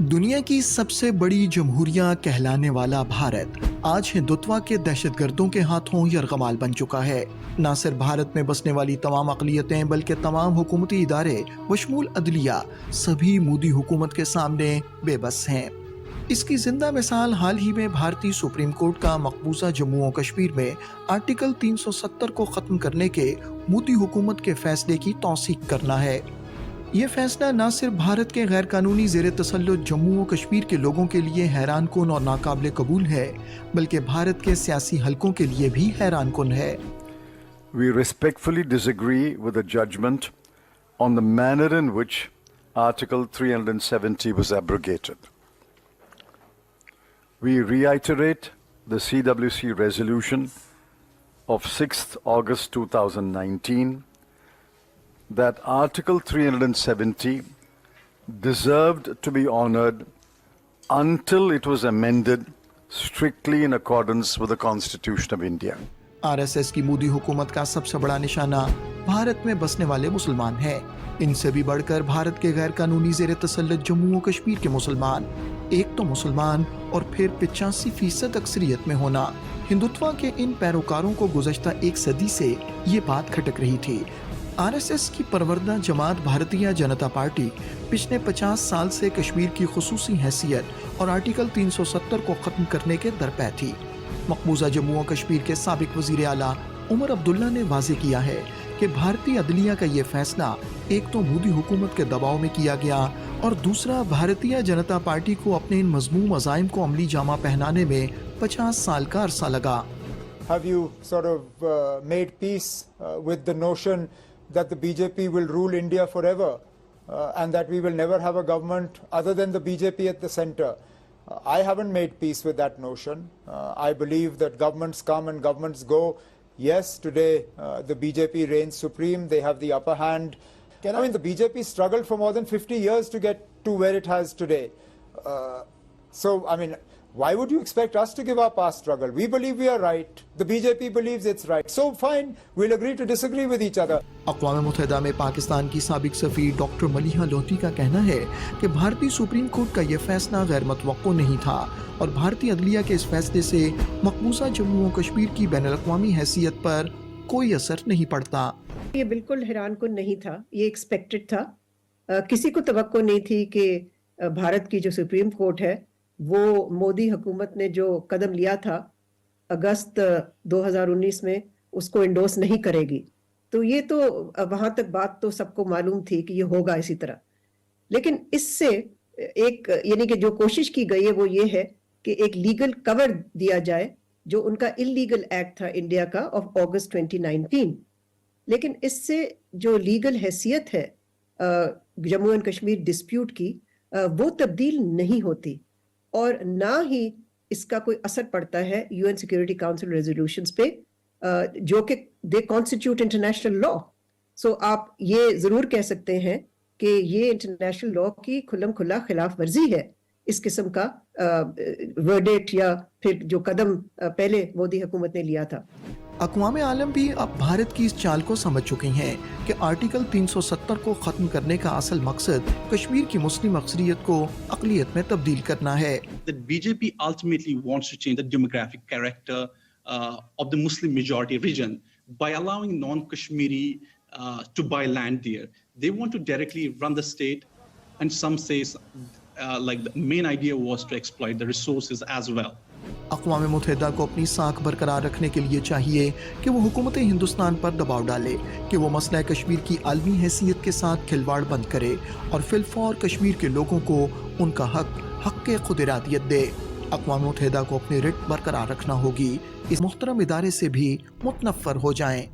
दुनिया की सबसे बड़ी जमहूरिया कहलाने वाला भारत आज हिंदुत्व के दहशतगर्दों के हाथों यरगमाल बन चुका है। न सिर्फ भारत में बसने वाली तमाम अक़लियतें बल्कि तमाम हुकूमती इदारे बशमूल अदलिया सभी मोदी हुकूमत के सामने बेबस हैं। इसकी जिंदा मिसाल हाल ही में भारतीय सुप्रीम कोर्ट का मकबूजा जम्मू और कश्मीर में आर्टिकल 370 को ख़त्म करने के मोदी हुकूमत के फैसले की तौसीक करना है। ये फैसला न सिर्फ भारत के गैर कानूनी ज़ेर तसल्लुत जम्मू और कश्मीर के लोगों के लिए हैरान कुन और नाकाबिले कबूल है, बल्कि भारत के सियासी हलकों के लिए भी हैरान कुन है। We respectfully disagree with the judgment on the manner in which Article 370 was abrogated. We reiterate the CWC resolution of 6th August 2019 that Article 370 deserved to be honored until it was amended strictly in accordance with the Constitution of India. RSS की मोदी हुकूमत का सबसे बड़ा निशाना भारत में बसने वाले मुसलमान हैं। इनसे भी बढ़कर भारत के गैर कानूनी ज़ेर तसल्लुत जम्मू और कश्मीर के मुसलमान, एक तो मुसलमान और फिर 85% अक्सरियत में होना। हिंदुत्व के इन पैरोकारों को गुज़श्ता एक सदी से ये बात खटक रही थी। RSS की परवरदा जमात भारतीय जनता पार्टी पिछले 50 साल से कश्मीर की खुसूसी हैसियत और आर्टिकल 370 को ख़त्म करने के दरपे थी। मकबूजा जम्मू और कश्मीर के साबिक वज़ीर आला उमर अब्दुल्ला ने वाज़ेह किया है कि भारतीय अदलिया का ये फैसला एक तो मोदी हुकूमत के दबाव में किया गया और दूसरा भारतीय जनता पार्टी को अपने इन मज़मूम अज़ाइम को अमली जामा पहनाने में 50 साल का अरसा लगा। Have you sort of made peace with the notion that the BJP will rule India forever and that we will never have a government other than the BJP at the center? I haven't made peace with that notion. I believe that governments come and governments go. Yes, today the BJP reigns supreme. They have the upper hand. I mean, the BJP struggled for more than 50 years to get to where it has today. So, I mean, why would you expect us to give up our struggle? We believe we are right. The BJP believes it's right. So fine, we'll agree to disagree with each other. अक़वाम मुत्तहिदा में पाकिस्तान की साबिक सफ़ीर doctor Maliha Lodhi का कहना है कि भारतीय supreme court का यह फैसला गैर मुतवक्को नहीं था और भारतीय अदलिया के इस फैसले से मकबूजा जम्मू और कश्मीर की बैनुल-अक़वामी हैसियत पर कोई असर नहीं पड़ता। ये बिल्कुल हैरान कुन नहीं था, ये एक्सपेक्टेड था। किसी को तवक्को नहीं थी कि भारत की जो सुप्रीम कोर्ट है वो मोदी हुकूमत ने जो कदम लिया था अगस्त 2019 में उसको इंडोर्स नहीं करेगी। तो ये तो वहां तक बात तो सबको मालूम थी कि ये होगा इसी तरह। लेकिन इससे एक यानी कि जो कोशिश की गई है वो ये है कि एक लीगल कवर दिया जाए जो उनका इलीगल एक्ट था इंडिया का ऑफ अगस्त 2019। लेकिन इससे जो लीगल हैसियत है जम्मू एंड कश्मीर डिस्प्यूट की वो तब्दील नहीं होती और ना ही इसका कोई असर पड़ता है UN सिक्योरिटी काउंसिल रेजोल्यूशंस पे जो कि दे कॉन्स्टिट्यूट इंटरनेशनल लॉ। सो आप ये जरूर कह सकते हैं कि ये इंटरनेशनल लॉ की खुल्लम खुल्ला खिलाफ वर्जी है इस किस्म का वर्डिक्ट या फिर जो कदम पहले मोदी हुकूमत ने लिया था। अक़वाम आलम भी अब भारत की इस चाल को समझ चुकी हैं कि आर्टिकल 370 को ख़त्म करने का असल मकसद कश्मीर की मुस्लिम अक्सरियत को अक़लियत में तब्दील करना है। That BJP ultimately wants to change the demographic character of the Muslim majority region by allowing non-Kashmiri to buy land there. They want to directly run the state, and some say like the main idea was to exploit the resources as well. अक़वाम मुत्तहिदा को अपनी साख बरकरार रखने के लिए चाहिए कि वो हुकूमत हिंदुस्तान पर दबाव डाले कि वो मसला कश्मीर की आलमी हैसियत के साथ खिलवाड़ बंद करे और फिलफौर कश्मीर के लोगों को उनका हक खुद इरादियत दे। अक़वाम मुत्तहिदा को अपनी रिट बरकरार रखना होगी, इस मुहतरम इदारे से भी मुतनफ़्फ़र हो जाएं।